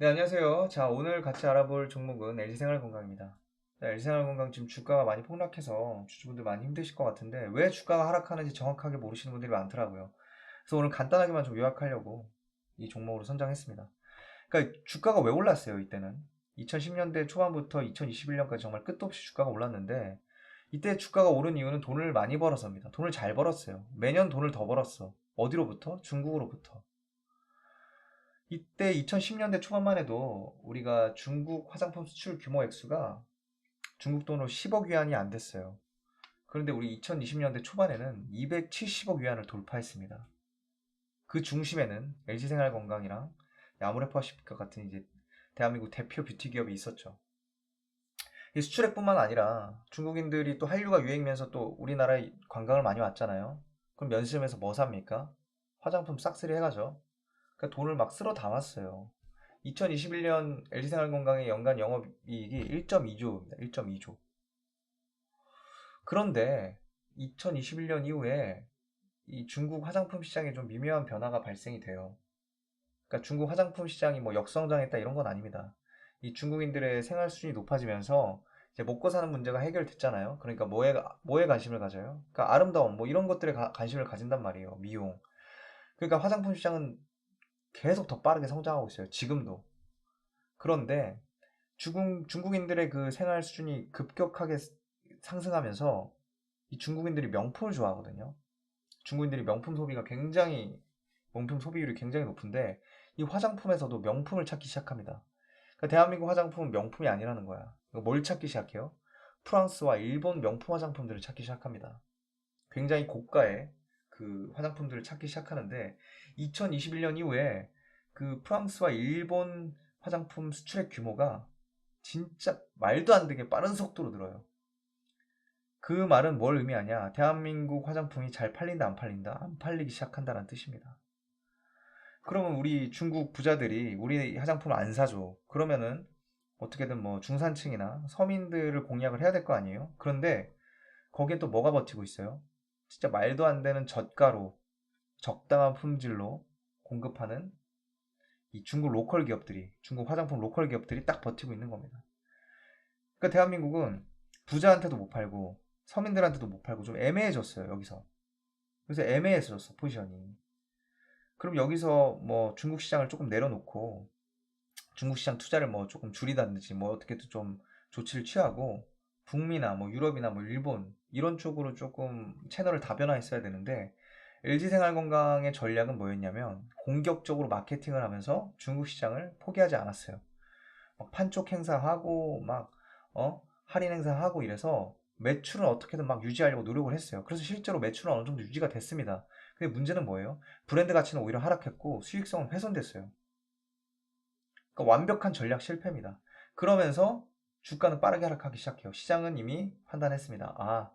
네, 안녕하세요. 자, 오늘 같이 알아볼 종목은 LG생활건강입니다. 자, LG생활건강 지금 주가가 많이 폭락해서 주주분들 많이 힘드실 것 같은데 왜 주가가 하락하는지 정확하게 모르시는 분들이 많더라고요. 그래서 오늘 간단하게만 좀 요약하려고 이 종목으로 선정했습니다. 그러니까 주가가 왜 올랐어요, 이때는? 2010년대 초반부터 2021년까지 정말 끝도 없이 주가가 올랐는데 이때 주가가 오른 이유는 돈을 많이 벌어서입니다. 돈을 잘 벌었어요. 매년 돈을 더 벌었어. 어디로부터? 중국으로부터. 이때 2010년대 초반만 해도 우리가 중국 화장품 수출 규모 액수가 중국 돈으로 10억 위안이 안 됐어요. 그런데 우리 2020년대 초반에는 270억 위안을 돌파했습니다. 그 중심에는 LG생활건강이랑 아모레퍼시픽과 같은 이제 대한민국 대표 뷰티 기업이 있었죠. 이 수출액뿐만 아니라 중국인들이 또 한류가 유행이면서 또 우리나라에 관광을 많이 왔잖아요. 그럼 면세점에서 뭐 삽니까? 화장품 싹쓸이 해가죠. 그러니까 돈을 막 쓸어 담았어요. 2021년 LG생활건강의 연간 영업이익이 1.2조입니다. 1.2조. 그런데 2021년 이후에 이 중국 화장품 시장에 좀 미묘한 변화가 발생이 돼요. 그러니까 중국 화장품 시장이 뭐 역성장했다 이런 건 아닙니다. 이 중국인들의 생활 수준이 높아지면서 이제 먹고 사는 문제가 해결됐잖아요. 그러니까 뭐에 관심을 가져요? 그러니까 아름다움 뭐 이런 것들에 관심을 가진단 말이에요. 미용. 그러니까 화장품 시장은 계속 더 빠르게 성장하고 있어요. 지금도. 그런데 중국인들의 그 생활 수준이 급격하게 상승하면서 이 중국인들이 명품을 좋아하거든요. 중국인들이 명품 소비율이 굉장히 높은데 이 화장품에서도 명품을 찾기 시작합니다. 그러니까 대한민국 화장품은 명품이 아니라는 거야. 뭘 찾기 시작해요? 프랑스와 일본 명품 화장품들을 찾기 시작합니다. 굉장히 고가의 그 화장품들을 찾기 시작하는데 2021년 이후에 그 프랑스와 일본 화장품 수출액 규모가 진짜 말도 안 되게 빠른 속도로 늘어요. 그 말은 뭘 의미하냐? 대한민국 화장품이 잘 팔린다, 안 팔린다? 안 팔리기 시작한다는 뜻입니다. 그러면 우리 중국 부자들이 우리 화장품을 안 사줘. 그러면은 어떻게든 뭐 중산층이나 서민들을 공략을 해야 될 거 아니에요? 그런데 거기에 또 뭐가 버티고 있어요? 진짜 말도 안 되는 저가로 적당한 품질로 공급하는 이 중국 화장품 로컬 기업들이 딱 버티고 있는 겁니다. 그러니까 대한민국은 부자한테도 못 팔고 서민들한테도 못 팔고 좀 애매해졌어요, 여기서. 그래서 애매해졌어, 포지션이. 그럼 여기서 뭐 중국 시장을 조금 내려놓고 중국 시장 투자를 뭐 조금 줄이다든지 뭐 어떻게든 좀 조치를 취하고 북미나 뭐 유럽이나 뭐 일본 이런 쪽으로 조금 채널을 다변화했어야 되는데 LG생활건강의 전략은 뭐였냐면 공격적으로 마케팅을 하면서 중국 시장을 포기하지 않았어요. 막 판촉 행사하고 막 할인 행사하고 이래서 매출은 어떻게든 막 유지하려고 노력을 했어요. 그래서 실제로 매출은 어느 정도 유지가 됐습니다. 근데 문제는 뭐예요? 브랜드 가치는 오히려 하락했고 수익성은 훼손됐어요. 그러니까 완벽한 전략 실패입니다. 그러면서 주가는 빠르게 하락하기 시작해요. 시장은 이미 판단했습니다. 아,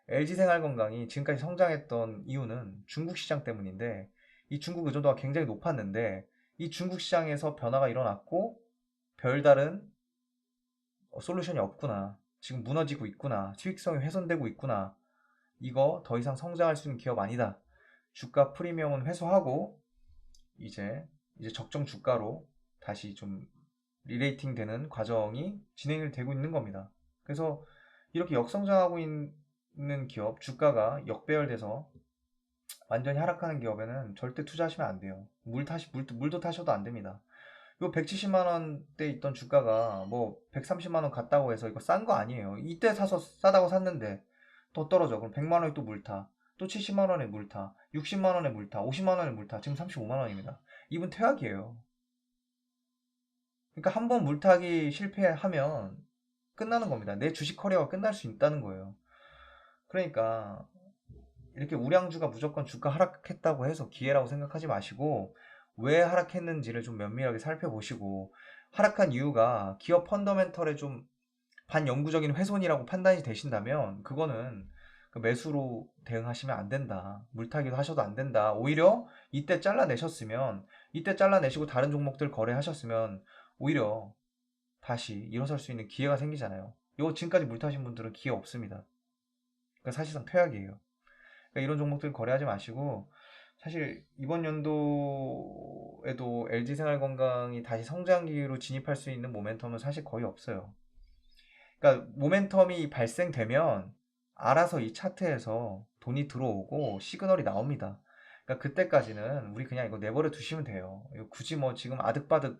LG생활건강이 지금까지 성장했던 이유는 중국 시장 때문인데 이 중국 의존도가 굉장히 높았는데 이 중국 시장에서 변화가 일어났고 별다른 솔루션이 없구나. 지금 무너지고 있구나. 수익성이 훼손되고 있구나. 이거 더 이상 성장할 수 있는 기업 아니다. 주가 프리미엄은 회수하고 이제 적정 주가로 다시 좀 리레이팅 되는 과정이 진행이 되고 있는 겁니다. 그래서 이렇게 역성장하고 있는 기업, 주가가 역배열돼서 완전히 하락하는 기업에는 절대 투자하시면 안 돼요. 물도 타셔도 안 됩니다. 이거 170만 원대 있던 주가가 뭐 130만 원 갔다고 해서 이거 싼 거 아니에요. 이때 사서 싸다고 샀는데 더 떨어져. 그럼 100만 원에 또 물타. 또 70만 원에 물타. 60만 원에 물타. 50만 원에 물타. 지금 35만 원입니다. 이분 퇴학이에요. 그러니까 한 번 물타기 실패하면 끝나는 겁니다. 내 주식 커리어가 끝날 수 있다는 거예요. 그러니까 이렇게 우량주가 무조건 주가 하락했다고 해서 기회라고 생각하지 마시고 왜 하락했는지를 좀 면밀하게 살펴보시고 하락한 이유가 기업 펀더멘털에 좀 반영구적인 훼손이라고 판단이 되신다면 그거는 그 매수로 대응하시면 안 된다. 물타기도 하셔도 안 된다. 오히려 이때 잘라내시고 다른 종목들 거래하셨으면 오히려 다시 일어설 수 있는 기회가 생기잖아요. 요 지금까지 물타신 분들은 기회 없습니다. 그러니까 사실상 퇴학이에요. 그러니까 이런 종목들 거래하지 마시고 사실 이번 연도에도 LG생활건강이 다시 성장기로 진입할 수 있는 모멘텀은 사실 거의 없어요. 그러니까 모멘텀이 발생되면 알아서 이 차트에서 돈이 들어오고 시그널이 나옵니다. 그러니까 그때까지는 우리 그냥 이거 내버려 두시면 돼요. 이거 굳이 뭐 지금 아득바득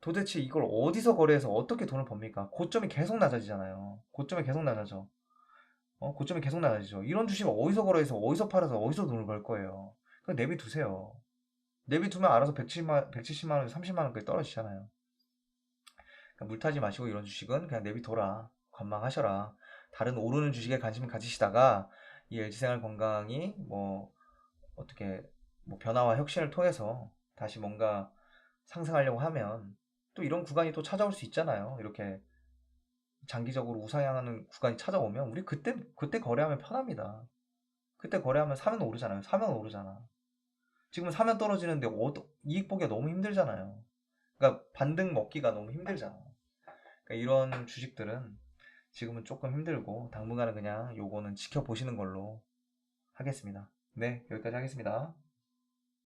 도대체 이걸 어디서 거래해서 어떻게 돈을 법니까? 고점이 계속 낮아지잖아요. 고점이 계속 낮아져. 고점이 계속 낮아지죠. 이런 주식을 어디서 거래해서 어디서 팔아서 어디서 돈을 벌 거예요. 그냥 내비두세요. 내비두면 알아서 170만 원, 30만 원까지 떨어지잖아요. 그러니까 물타지 마시고 이런 주식은 그냥 내비둬라. 관망하셔라. 다른 오르는 주식에 관심 가지시다가 이 LG생활건강이 뭐 어떻게 뭐 변화와 혁신을 통해서 다시 뭔가 상승하려고 하면 또 이런 구간이 또 찾아올 수 있잖아요. 이렇게 장기적으로 우상향하는 구간이 찾아오면 우리 그때 거래하면 편합니다. 그때 거래하면 사면 오르잖아요. 사면 오르잖아. 지금은 사면 떨어지는데 이익 보기가 너무 힘들잖아요. 그러니까 반등 먹기가 너무 힘들잖아. 그러니까 이런 주식들은 지금은 조금 힘들고 당분간은 그냥 요거는 지켜보시는 걸로 하겠습니다. 네, 여기까지 하겠습니다.